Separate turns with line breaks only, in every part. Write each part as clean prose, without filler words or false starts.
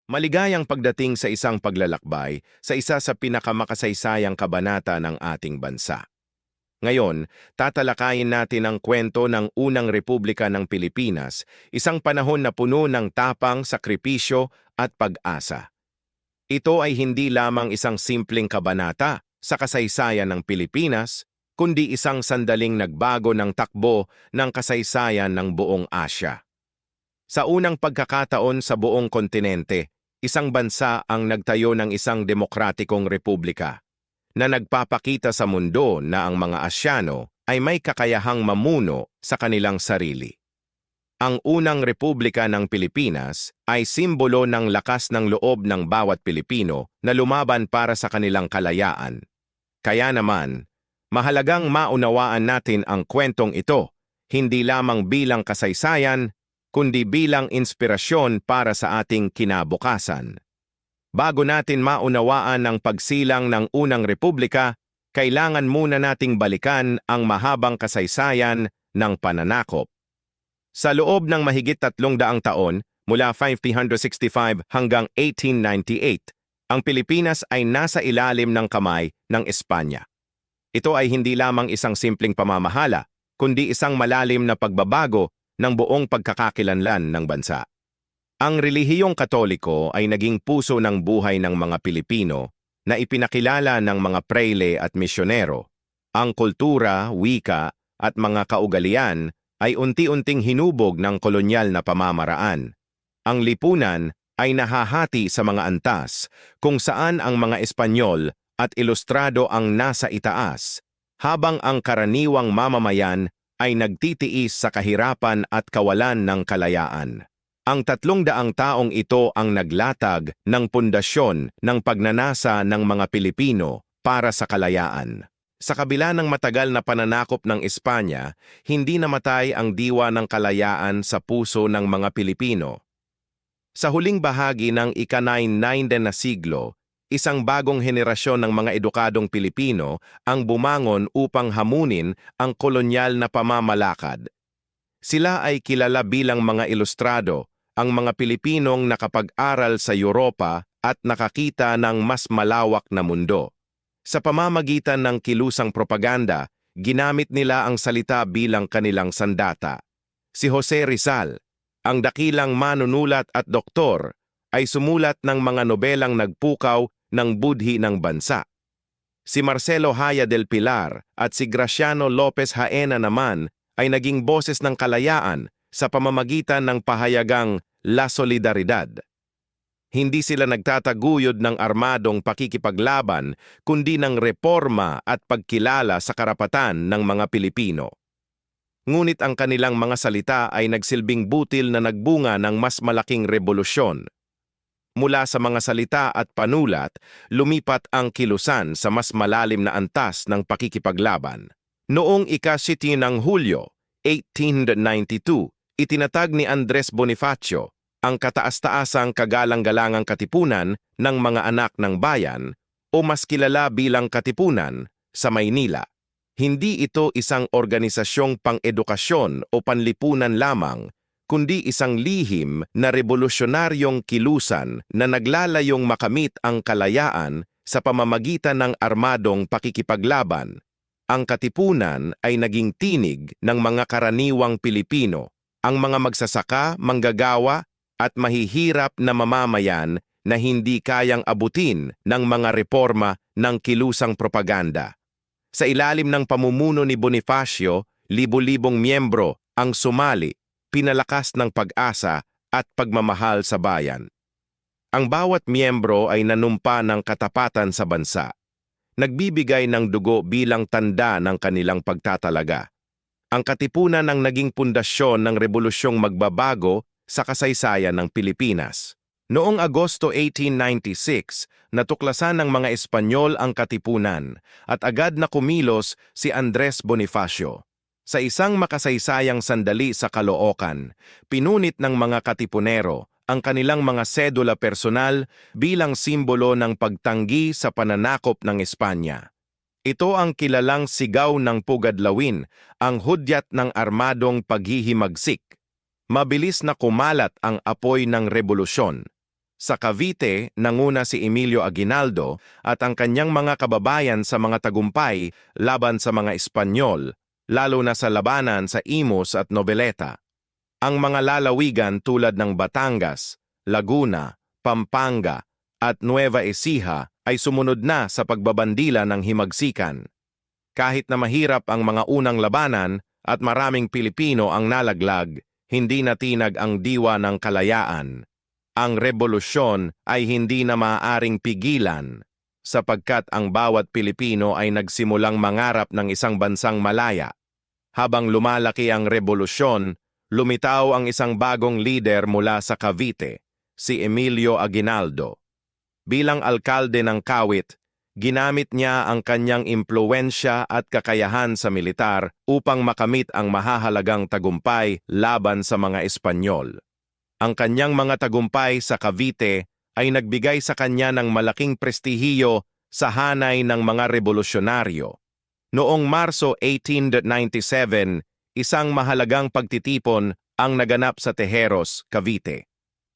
Maligayang pagdating sa isang paglalakbay sa isa sa pinakamakasaysayang kabanata ng ating bansa. Ngayon, tatalakayin natin ang kwento ng unang Republika ng Pilipinas, isang panahon na puno ng tapang, sakripisyo at pag-asa. Ito ay hindi lamang isang simpleng kabanata sa kasaysayan ng Pilipinas, kundi isang sandaling nagbago ng takbo ng kasaysayan ng buong Asya. Sa unang pagkakataon sa buong kontinente, isang bansa ang nagtayo ng isang demokratikong republika na nagpapakita sa mundo na ang mga Asyano ay may kakayahang mamuno sa kanilang sarili. Ang unang Republika ng Pilipinas ay simbolo ng lakas ng loob ng bawat Pilipino na lumaban para sa kanilang kalayaan. Kaya naman, mahalagang maunawaan natin ang kwentong ito, hindi lamang bilang kasaysayan, kundi bilang inspirasyon para sa ating kinabukasan. Bago natin maunawaan ang pagsilang ng unang republika, kailangan muna nating balikan ang mahabang kasaysayan ng pananakop. Sa loob ng mahigit 300 taon, mula 1565 hanggang 1898, ang Pilipinas ay nasa ilalim ng kamay ng Espanya. Ito ay hindi lamang isang simpleng pamamahala, kundi isang malalim na pagbabago ng buong pagkakakilanlan ng bansa. Ang relihiyong Katoliko ay naging puso ng buhay ng mga Pilipino na ipinakilala ng mga preyle at misyonero. Ang kultura, wika at mga kaugalian ay unti-unting hinubog ng kolonyal na pamamaraan. Ang lipunan ay nahahati sa mga antas kung saan ang mga Espanyol at Ilustrado ang nasa itaas, habang ang karaniwang mamamayan ay nagtitiis sa kahirapan at kawalan ng kalayaan. Ang 300 taong ito ang naglatag ng pundasyon ng pagnanasa ng mga Pilipino para sa kalayaan. Sa kabila ng matagal na pananakop ng Espanya, hindi namatay ang diwa ng kalayaan sa puso ng mga Pilipino. Sa huling bahagi ng ika-9 na siglo, isang bagong henerasyon ng mga edukadong Pilipino ang bumangon upang hamunin ang kolonyal na pamamalakad. Sila ay kilala bilang mga Ilustrado, ang mga Pilipinong nakapag-aral sa Europa at nakakita ng mas malawak na mundo. Sa pamamagitan ng kilusang propaganda, ginamit nila ang salita bilang kanilang sandata. Si Jose Rizal, ang dakilang manunulat at doktor, ay sumulat ng mga nobelang nagpukaw ng budhi ng bansa. Si Marcelo Haya del Pilar at si Graciano Lopez Haena naman ay naging boses ng kalayaan sa pamamagitan ng pahayagang La Solidaridad. Hindi sila nagtataguyod ng armadong pakikipaglaban, kundi ng reforma at pagkilala sa karapatan ng mga Pilipino. Ngunit ang kanilang mga salita ay nagsilbing butil na nagbunga ng mas malaking rebolusyon. Mula sa mga salita at panulat, lumipat ang kilusan sa mas malalim na antas ng pakikipaglaban. Noong ika-7 ng Hulyo, 1892, itinatag ni Andres Bonifacio ang kataas-taasang kagalang-galangang katipunan ng mga anak ng bayan o mas kilala bilang Katipunan sa Maynila. Hindi ito isang organisasyong pang-edukasyon o panlipunan lamang, kundi isang lihim na revolusyonaryong kilusan na naglalayong makamit ang kalayaan sa pamamagitan ng armadong pakikipaglaban. Ang Katipunan ay naging tinig ng mga karaniwang Pilipino, ang mga magsasaka, manggagawa, at mahihirap na mamamayan na hindi kayang abutin ng mga reforma ng kilusang propaganda. Sa ilalim ng pamumuno ni Bonifacio, libo-libong miyembro ang sumali, pinalakas ng pag-asa at pagmamahal sa bayan. Ang bawat miyembro ay nanumpa ng katapatan sa bansa, nagbibigay ng dugo bilang tanda ng kanilang pagtatalaga. Ang Katipunan ang naging pundasyon ng rebolusyong magbabago sa kasaysayan ng Pilipinas. Noong Agosto 1896, natuklasan ng mga Espanyol ang Katipunan at agad na kumilos si Andres Bonifacio. Sa isang makasaysayang sandali sa Caloocan, pinunit ng mga Katipunero ang kanilang mga sedula personal bilang simbolo ng pagtanggi sa pananakop ng Espanya. Ito ang kilalang sigaw ng Pugadlawin, ang hudyat ng armadong paghihimagsik. Mabilis na kumalat ang apoy ng rebolusyon. Sa Cavite, nanguna si Emilio Aguinaldo at ang kanyang mga kababayan sa mga tagumpay laban sa mga Espanyol, lalo na sa labanan sa Imus at Noveleta. Ang mga lalawigan tulad ng Batangas, Laguna, Pampanga at Nueva Ecija ay sumunod na sa pagbabandila ng himagsikan. Kahit na mahirap ang mga unang labanan at maraming Pilipino ang nalaglag, hindi natinag ang diwa ng kalayaan. Ang rebolusyon ay hindi na maaaring pigilan sapagkat ang bawat Pilipino ay nagsimulang mangarap ng isang bansang malaya. Habang lumalaki ang rebolusyon, lumitaw ang isang bagong lider mula sa Cavite, si Emilio Aguinaldo. Bilang alkalde ng Kawit, ginamit niya ang kanyang impluwensya at kakayahan sa militar upang makamit ang mahahalagang tagumpay laban sa mga Espanyol. Ang kanyang mga tagumpay sa Cavite ay nagbigay sa kanya ng malaking prestihiyo sa hanay ng mga revolusyonaryo. Noong Marso 1897, isang mahalagang pagtitipon ang naganap sa Tejeros, Cavite.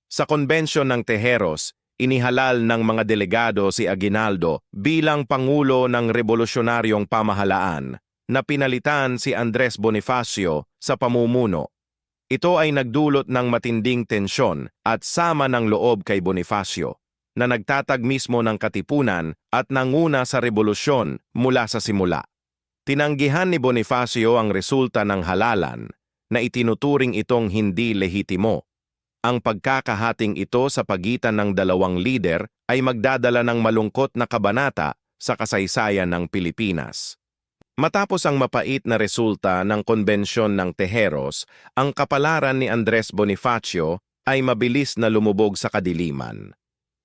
Sa konbensyon ng Tejeros, inihalal ng mga delegado si Aguinaldo bilang pangulo ng revolusyonaryong pamahalaan na pinalitan si Andres Bonifacio sa pamumuno. Ito ay nagdulot ng matinding tensyon at sama ng loob kay Bonifacio, na nagtatag mismo ng katipunan at nanguna sa revolusyon mula sa simula. Tinanggihan ni Bonifacio ang resulta ng halalan na itinuturing itong hindi lehitimo. Ang pagkakahating ito sa pagitan ng dalawang lider ay magdadala ng malungkot na kabanata sa kasaysayan ng Pilipinas. Matapos ang mapait na resulta ng konbensyon ng Tejeros, ang kapalaran ni Andres Bonifacio ay mabilis na lumubog sa kadiliman.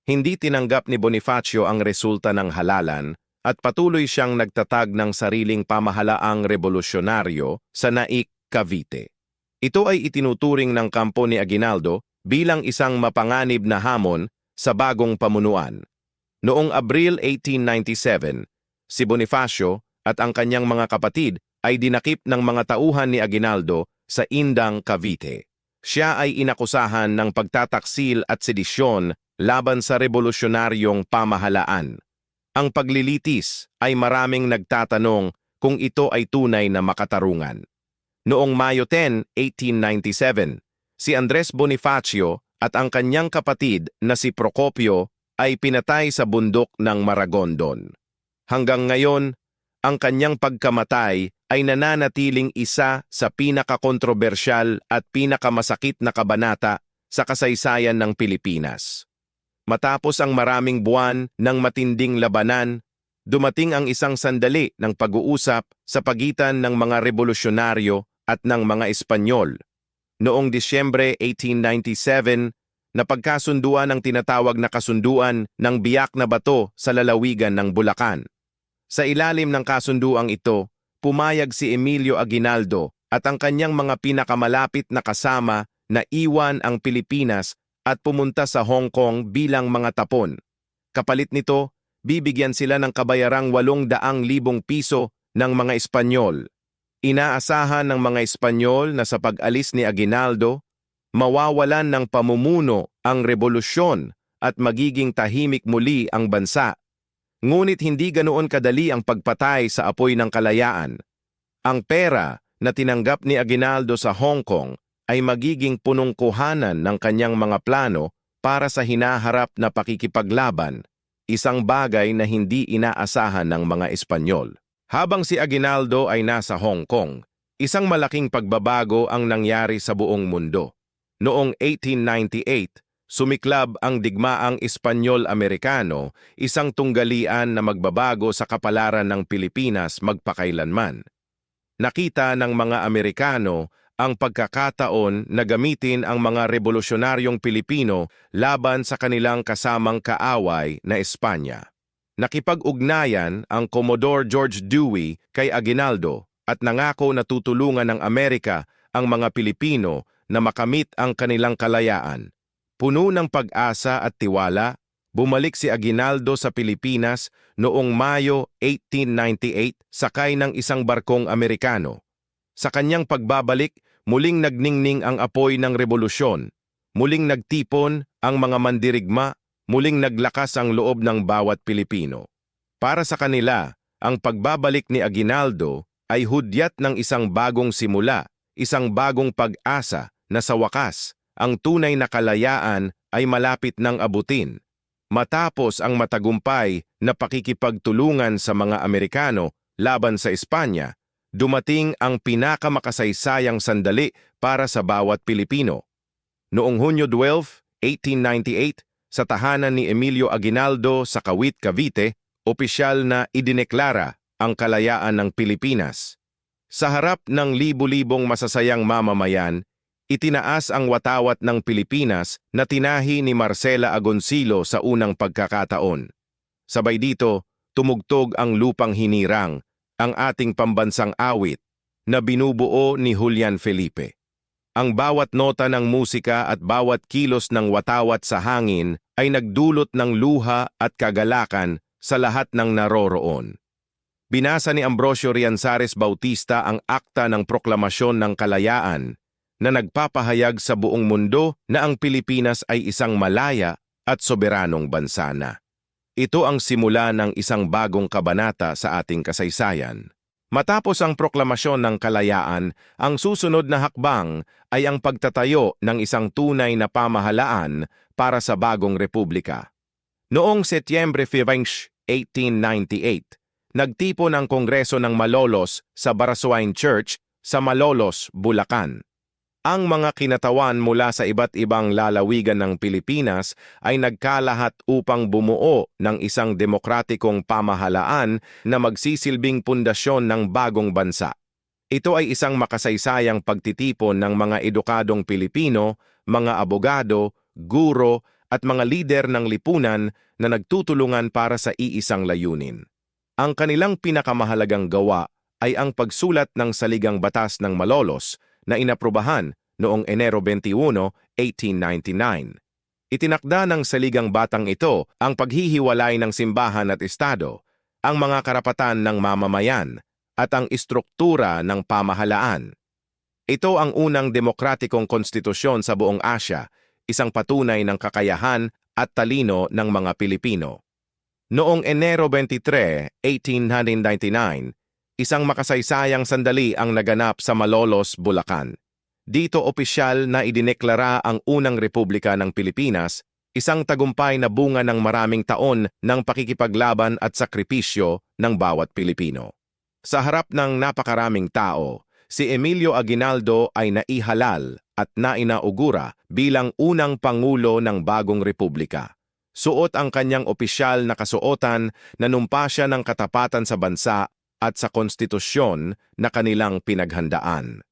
Hindi tinanggap ni Bonifacio ang resulta ng halalan at patuloy siyang nagtatag ng sariling pamahalaang revolusyonaryo sa Naik, Cavite. Ito ay itinuturing ng kampo ni Aguinaldo bilang isang mapanganib na hamon sa bagong pamunuan. Noong Abril 1897, si Bonifacio at ang kanyang mga kapatid ay dinakip ng mga tauhan ni Aguinaldo sa Indang, Cavite. Siya ay inakusahan ng pagtataksil at sedisyon laban sa revolusyonaryong pamahalaan. Ang paglilitis ay maraming nagtatanong kung ito ay tunay na makatarungan. Noong Mayo 10, 1897, si Andres Bonifacio at ang kanyang kapatid na si Procopio ay pinatay sa bundok ng Maragondon. Hanggang ngayon, ang kanyang pagkamatay ay nananatiling isa sa pinakakontrobersyal at pinakamasakit na kabanata sa kasaysayan ng Pilipinas. Matapos ang maraming buwan ng matinding labanan, dumating ang isang sandali ng pag-uusap sa pagitan ng mga revolusyonaryo at ng mga Espanyol. Noong Disyembre 1897, napagkasunduan ang tinatawag na kasunduan ng Biak na Bato sa lalawigan ng Bulacan. Sa ilalim ng kasunduang ito, pumayag si Emilio Aguinaldo at ang kanyang mga pinakamalapit na kasama na iwan ang Pilipinas at pumunta sa Hong Kong bilang mga tapon. Kapalit nito, bibigyan sila ng kabayarang 800,000 piso ng mga Espanyol. Inaasahan ng mga Espanyol na sa pag-alis ni Aguinaldo, mawawalan ng pamumuno ang revolusyon at magiging tahimik muli ang bansa. Ngunit hindi ganoon kadali ang pagpatay sa apoy ng kalayaan. Ang pera na tinanggap ni Aguinaldo sa Hong Kong ay magiging punong kuhanan ng kanyang mga plano para sa hinaharap na pakikipaglaban, isang bagay na hindi inaasahan ng mga Espanyol. Habang si Aguinaldo ay nasa Hong Kong, isang malaking pagbabago ang nangyari sa buong mundo. Noong 1898, sumiklab ang digmaang Espanyol-Amerikano, isang tunggalian na magbabago sa kapalaran ng Pilipinas magpakailanman. Nakita ng mga Amerikano ang pagkakataon na gamitin ang mga revolusyonaryong Pilipino laban sa kanilang kasamang kaaway na Espanya. Nakipag-ugnayan ang Commodore George Dewey kay Aguinaldo at nangako na tutulungan ng Amerika ang mga Pilipino na makamit ang kanilang kalayaan. Puno ng pag-asa at tiwala, bumalik si Aguinaldo sa Pilipinas noong Mayo 1898 sakay ng isang barkong Amerikano. Sa kanyang pagbabalik, muling nagningning ang apoy ng revolusyon. muling nagtipon ang mga mandirigma, muling naglakas ang loob ng bawat Pilipino. Para sa kanila, ang pagbabalik ni Aguinaldo ay hudyat ng isang bagong simula, isang bagong pag-asa na sa wakas, ang tunay na kalayaan ay malapit ng abutin. Matapos ang matagumpay na pakikipagtulungan sa mga Amerikano laban sa Espanya, dumating ang pinakamakasaysayang sandali para sa bawat Pilipino. Noong Hunyo 12, 1898, sa tahanan ni Emilio Aguinaldo sa Kawit, Cavite, opisyal na idineklara ang kalayaan ng Pilipinas. Sa harap ng libu-libong masasayang mamamayan, itinaas ang watawat ng Pilipinas na tinahi ni Marcela Agoncillo sa unang pagkakataon. Sabay dito, tumugtog ang Lupang Hinirang, ang ating pambansang awit, na binubuo ni Julian Felipe. Ang bawat nota ng musika at bawat kilos ng watawat sa hangin ay nagdulot ng luha at kagalakan sa lahat ng naroroon. Binasa ni Ambrosio Rianzares Bautista ang akta ng Proklamasyon ng Kalayaan na nagpapahayag sa buong mundo na ang Pilipinas ay isang malaya at soberanong bansa na. Ito ang simula ng isang bagong kabanata sa ating kasaysayan. Matapos ang proklamasyon ng kalayaan, ang susunod na hakbang ay ang pagtatayo ng isang tunay na pamahalaan para sa bagong republika. Noong Setyembre 5, 1898, nagtipon ang Kongreso ng Malolos sa Baraswain Church sa Malolos, Bulacan. Ang mga kinatawan mula sa iba't ibang lalawigan ng Pilipinas ay nagkalahat upang bumuo ng isang demokratikong pamahalaan na magsisilbing pundasyon ng bagong bansa. Ito ay isang makasaysayang pagtitipon ng mga edukadong Pilipino, mga abogado, guro at mga lider ng lipunan na nagtutulungan para sa iisang layunin. Ang kanilang pinakamahalagang gawa ay ang pagsulat ng saligang batas ng Malolos na inaprubahan noong Enero 21, 1899. Itinakda ng saligang batang ito ang paghihiwalay ng simbahan at estado, ang mga karapatan ng mamamayan, at ang istruktura ng pamahalaan. Ito ang unang demokratikong konstitusyon sa buong Asya, isang patunay ng kakayahan at talino ng mga Pilipino. Noong Enero 23, 1899, isang makasaysayang sandali ang naganap sa Malolos, Bulacan. Dito opisyal na idineklara ang unang Republika ng Pilipinas, isang tagumpay na bunga ng maraming taon ng pakikipaglaban at sakripisyo ng bawat Pilipino. Sa harap ng napakaraming tao, si Emilio Aguinaldo ay naihalal at nainaugura bilang unang Pangulo ng bagong Republika. Suot ang kanyang opisyal na kasuotan, nanumpa siya ng katapatan sa bansa at sa konstitusyon na kanilang pinaghandaan.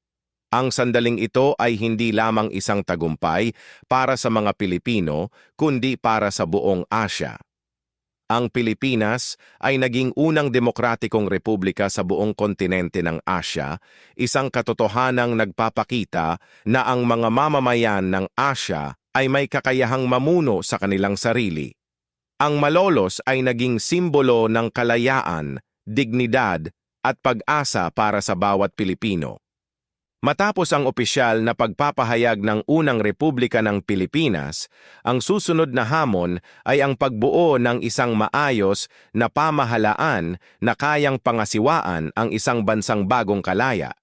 Ang sandaling ito ay hindi lamang isang tagumpay para sa mga Pilipino, kundi para sa buong Asya. Ang Pilipinas ay naging unang demokratikong republika sa buong kontinente ng Asya, isang katotohanang nagpapakita na ang mga mamamayan ng Asya ay may kakayahang mamuno sa kanilang sarili. Ang Malolos ay naging simbolo ng kalayaan, dignidad at pag-asa para sa bawat Pilipino. Matapos ang opisyal na pagpapahayag ng unang Republika ng Pilipinas, ang susunod na hamon ay ang pagbuo ng isang maayos na pamahalaan na kayang pangasiwaan ang isang bansang bagong kalaya.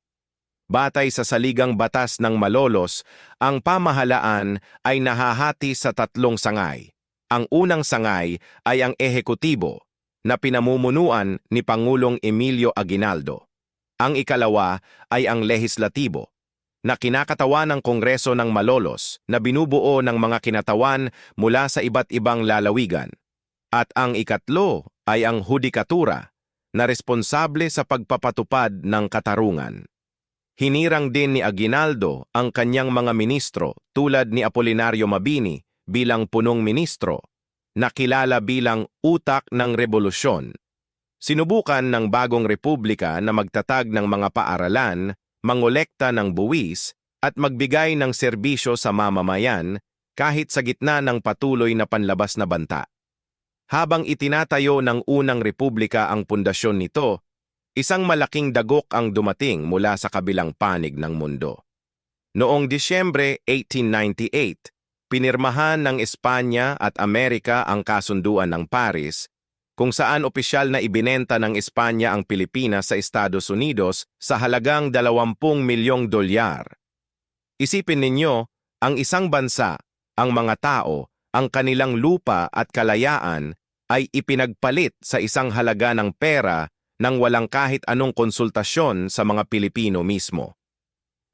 Batay sa saligang batas ng Malolos, ang pamahalaan ay nahahati sa tatlong sangay. Ang unang sangay ay ang ehekutibo, na pinamumunuan ni Pangulong Emilio Aguinaldo. Ang ikalawa ay ang lehislatibo, na kinakatawan ng Kongreso ng Malolos na binubuo ng mga kinatawan mula sa iba't ibang lalawigan. At ang ikatlo ay ang hudikatura, na responsable sa pagpapatupad ng katarungan. Hinirang din ni Aguinaldo ang kanyang mga ministro tulad ni Apolinario Mabini bilang punong ministro, na kilala bilang utak ng rebolusyon. Sinubukan ng bagong republika na magtatag ng mga paaralan, mangolekta ng buwis, at magbigay ng serbisyo sa mamamayan kahit sa gitna ng patuloy na panlabas na banta. Habang itinatayo ng unang republika ang pundasyon nito, isang malaking dagok ang dumating mula sa kabilang panig ng mundo. Noong Disyembre 1898, pinirmahan ng Espanya at Amerika ang kasunduan ng Paris, kung saan opisyal na ibinenta ng Espanya ang Pilipinas sa Estados Unidos sa halagang 20 milyong dolyar. Isipin ninyo, ang isang bansa, ang mga tao, ang kanilang lupa at kalayaan ay ipinagpalit sa isang halaga ng pera nang walang kahit anong konsultasyon sa mga Pilipino mismo.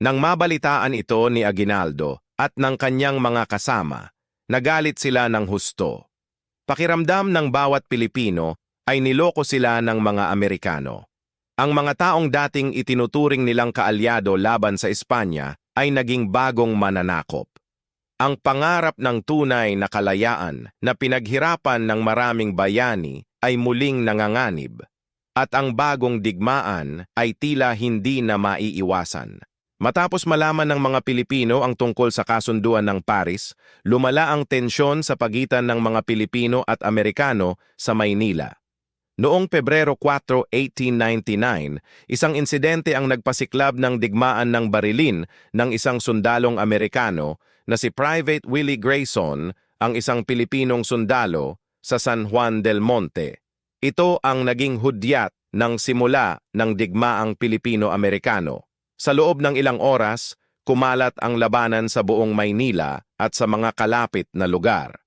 Nang mabalitaan ito ni Aguinaldo at ng kanyang mga kasama, nagalit sila ng husto. Pakiramdam ng bawat Pilipino ay niloko sila ng mga Amerikano. Ang mga taong dating itinuturing nilang kaalyado laban sa Espanya ay naging bagong mananakop. Ang pangarap ng tunay na kalayaan na pinaghirapan ng maraming bayani ay muling nanganganib, at ang bagong digmaan ay tila hindi na maiiwasan. Matapos malaman ng mga Pilipino ang tungkol sa kasunduan ng Paris, lumala ang tensyon sa pagitan ng mga Pilipino at Amerikano sa Maynila. Noong Pebrero 4, 1899, isang insidente ang nagpasiklab ng digmaan ng barilin ng isang sundalong Amerikano na si Private Willie Grayson, ang isang Pilipinong sundalo, sa San Juan del Monte. Ito ang naging hudyat ng simula ng digmaang Pilipino-Amerikano. Sa loob ng ilang oras, kumalat ang labanan sa buong Maynila at sa mga kalapit na lugar.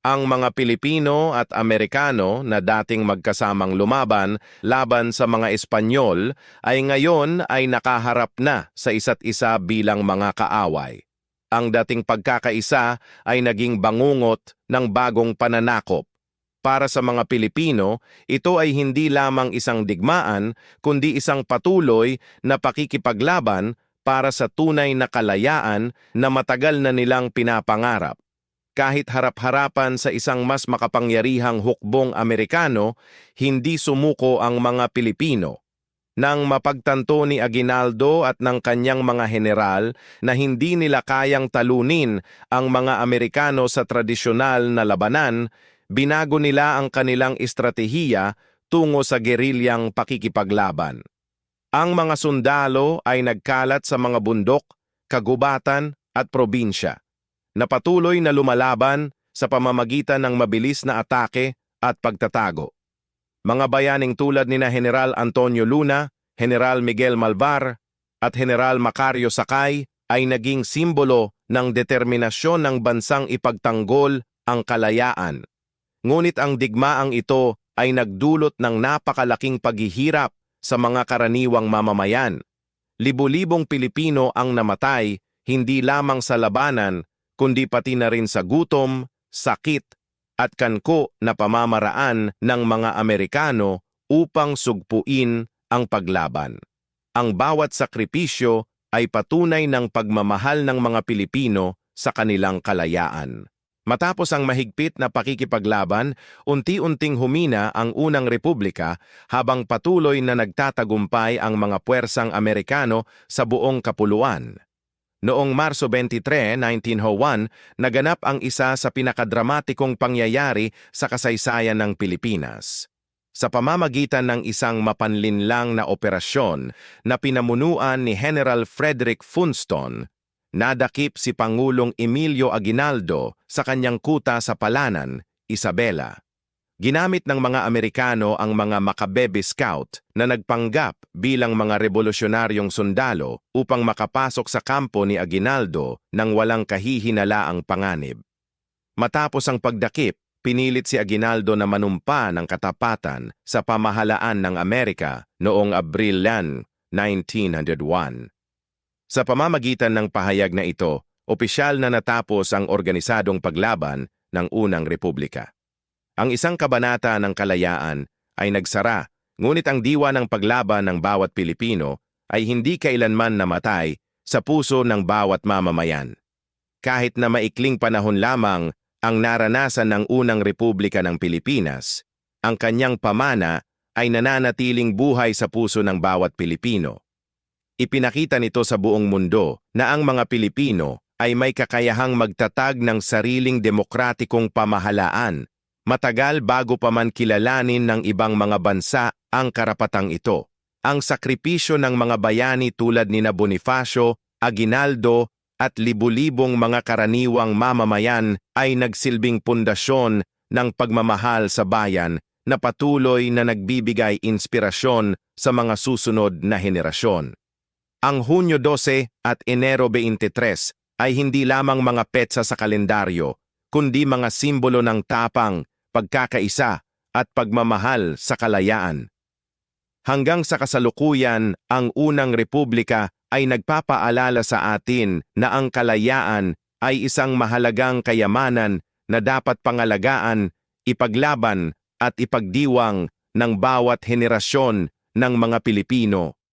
Ang mga Pilipino at Amerikano na dating magkasamang lumaban laban sa mga Espanyol ay ngayon ay nakaharap na sa isa't isa bilang mga kaaway. Ang dating pagkakaisa ay naging bangungot ng bagong pananakop. Para sa mga Pilipino, ito ay hindi lamang isang digmaan, kundi isang patuloy na pakikipaglaban para sa tunay na kalayaan na matagal na nilang pinapangarap. Kahit harap-harapan sa isang mas makapangyarihang hukbong Amerikano, hindi sumuko ang mga Pilipino. Nang mapagtanto ni Aguinaldo at ng kanyang mga general na hindi nila kayang talunin ang mga Amerikano sa tradisyonal na labanan, binago nila ang kanilang estratehiya tungo sa gerilyang pakikipaglaban. Ang mga sundalo ay nagkalat sa mga bundok, kagubatan at probinsya, na patuloy na lumalaban sa pamamagitan ng mabilis na atake at pagtatago. Mga bayaning tulad nina General Antonio Luna, General Miguel Malvar at General Macario Sakay ay naging simbolo ng determinasyon ng bansang ipagtanggol ang kalayaan. Ngunit ang digmaang ito ay nagdulot ng napakalaking paghihirap sa mga karaniwang mamamayan. Libo-libong Pilipino ang namatay hindi lamang sa labanan, kundi pati na rin sa gutom, sakit, at kanko na pamamaraan ng mga Amerikano upang sugpuin ang paglaban. Ang bawat sakripisyo ay patunay ng pagmamahal ng mga Pilipino sa kanilang kalayaan. Matapos ang mahigpit na pakikipaglaban, unti-unting humina ang unang republika habang patuloy na nagtatagumpay ang mga puwersang Amerikano sa buong kapuluan. Noong Marso 23, 1901, naganap ang isa sa pinakadramatikong pangyayari sa kasaysayan ng Pilipinas. Sa pamamagitan ng isang mapanlinlang na operasyon na pinamunuan ni General Frederick Funston, nadakip si Pangulong Emilio Aguinaldo sa kanyang kuta sa Palanan, Isabela. Ginamit ng mga Amerikano ang mga Macabebe Scout na nagpanggap bilang mga revolusyonaryong sundalo upang makapasok sa kampo ni Aguinaldo nang walang kahihinalaang panganib. Matapos ang pagdakip, pinilit si Aguinaldo na manumpa ng katapatan sa pamahalaan ng Amerika noong Abril 1901. Sa pamamagitan ng pahayag na ito, opisyal na natapos ang organisadong paglaban ng unang republika. Ang isang kabanata ng kalayaan ay nagsara, ngunit ang diwa ng paglaban ng bawat Pilipino ay hindi kailanman namatay sa puso ng bawat mamamayan. Kahit na maikling panahon lamang ang naranasan ng unang republika ng Pilipinas, ang kanyang pamana ay nananatiling buhay sa puso ng bawat Pilipino. Ipinakita nito sa buong mundo na ang mga Pilipino ay may kakayahang magtatag ng sariling demokratikong pamahalaan, matagal bago pa man kilalanin ng ibang mga bansa ang karapatang ito. Ang sakripisyo ng mga bayani tulad nina Bonifacio, Aguinaldo at libu-libong mga karaniwang mamamayan ay nagsilbing pundasyon ng pagmamahal sa bayan na patuloy na nagbibigay inspirasyon sa mga susunod na henerasyon. Ang Hunyo 12 at Enero 23 ay hindi lamang mga petsa sa kalendaryo, kundi mga simbolo ng tapang, pagkakaisa at pagmamahal sa kalayaan. Hanggang sa kasalukuyan, ang unang republika ay nagpapaalala sa atin na ang kalayaan ay isang mahalagang kayamanan na dapat pangalagaan, ipaglaban at ipagdiwang ng bawat henerasyon ng mga Pilipino.